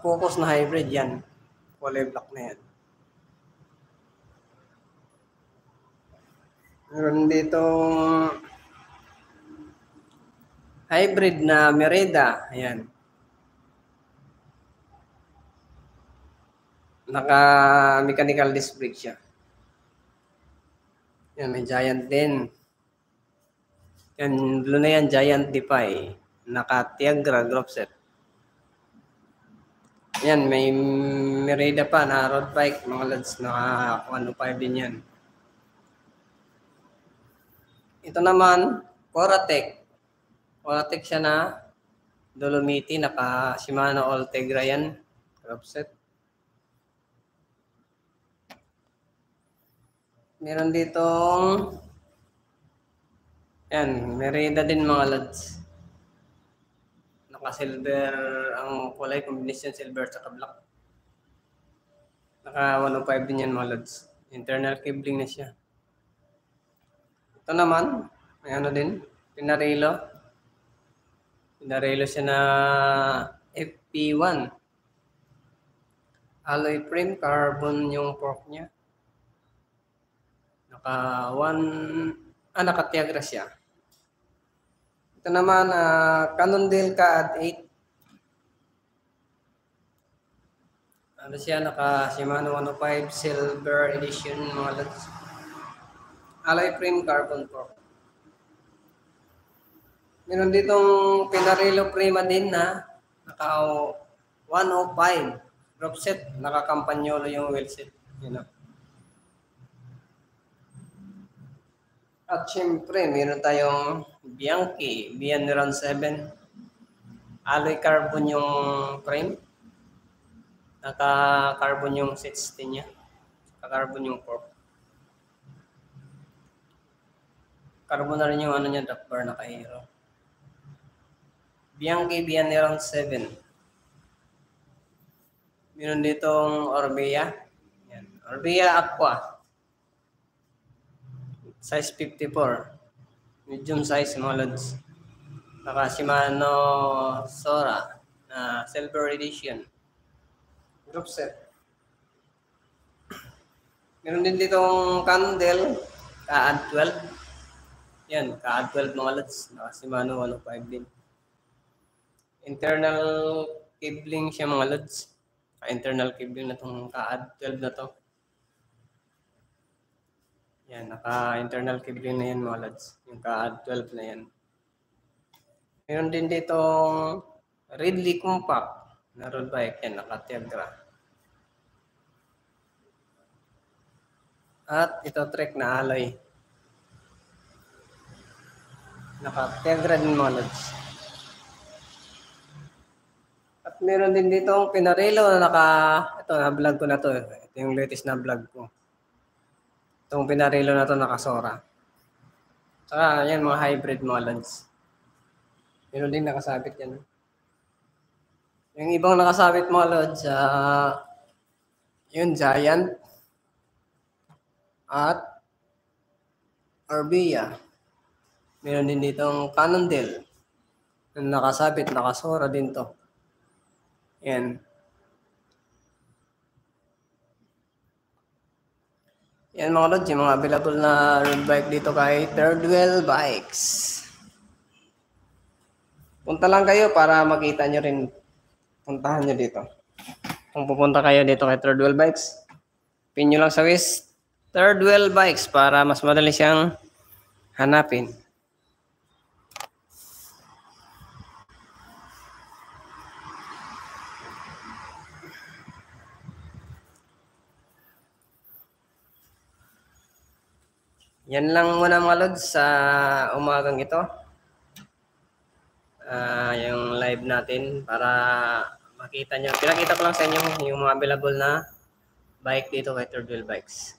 focus na hybrid yan. Kulay black na yan. Meron dito hybrid na Merida. Ayan. Naka-mechanical disc brake siya. Yan, may Giant din. Yan, blue na yan, Giant Defy. Naka-Tiagra group set. Yan, may Merida pa na road bike, mga lads, naka 105 din yan. Ito naman, Coratec. Coratec siya na Dolomiti, naka Shimano Ultegra yan, group set. Meron ditong yan, Merida din mga lads. Naka-silver ang kulay, combination silver at black. Naka 105 din yan mga lads. Internal cabling na siya. Ito naman, may ano din, Pinarello. Pinarello siya na FP1. Alloy frame, carbon yung fork niya. Naka-Tiagra siya. Ito naman, Cannondale CAD 8. Ano siya, naka Shimano 105 Silver Edition mga lads. Alloy frame, carbon fork. Meron ditong Pinarello Prima din na naka 105 group set, naka Campagnolo yung wheel set. You know. At syempre, meron tayong Bianchi, BN 7. Alloy carbon yung frame. Naka-carbon yung 16 niya. Naka-carbon yung fork. Carbon na rin yung ano niya, duck bar, naka-hero. Bianchi, BN 7. Meron ditong Orbea. Yan. Orbea Aqua. Size 54. Medium size mga lods. Naka Shimano Sora na Silver Edition. Group set. Meron din ditong Candle CAD 12. Yan, CAD 12 mga lods. Naka Shimano 105 din. Internal cabling siya mga lods. Internal cabling na itong CAD 12 na to. Yan, naka-internal cabling na yan mga lads. Yung CAD 12 na yan. Meron din ditong Ridley Compact na road bike. Yan, naka-Tiagra. At ito trek na alloy. Naka-Tiagra din mga lads. At meron din ditong Pinarello na ito, na-vlog ko na to. Ito yung latest na vlog ko. Itong Pinarello na to nakasora. Saka yan mga hybrid mga lads. Meron din nakasabit yan. Yung ibang nakasabit mga lads, yun Giant at Orbea. Meron din ditong Cannondale. Yung nakasabit, nakasora din to. Yan. Yan mga lods, yung mga available na road bike dito kay Third Wheel Bikes. Punta lang kayo para makita nyo rin. Puntahan nyo dito. Kung pupunta kayo dito kay Third Wheel Bikes, pin nyo lang sa West Third Wheel Bikes para mas madali siyang hanapin. Yan lang muna mga lods sa umagang ito. Yung live natin para makita nyo. Pinakita ko lang sa inyo yung mga available na bike dito kay Third Wheel Bikes.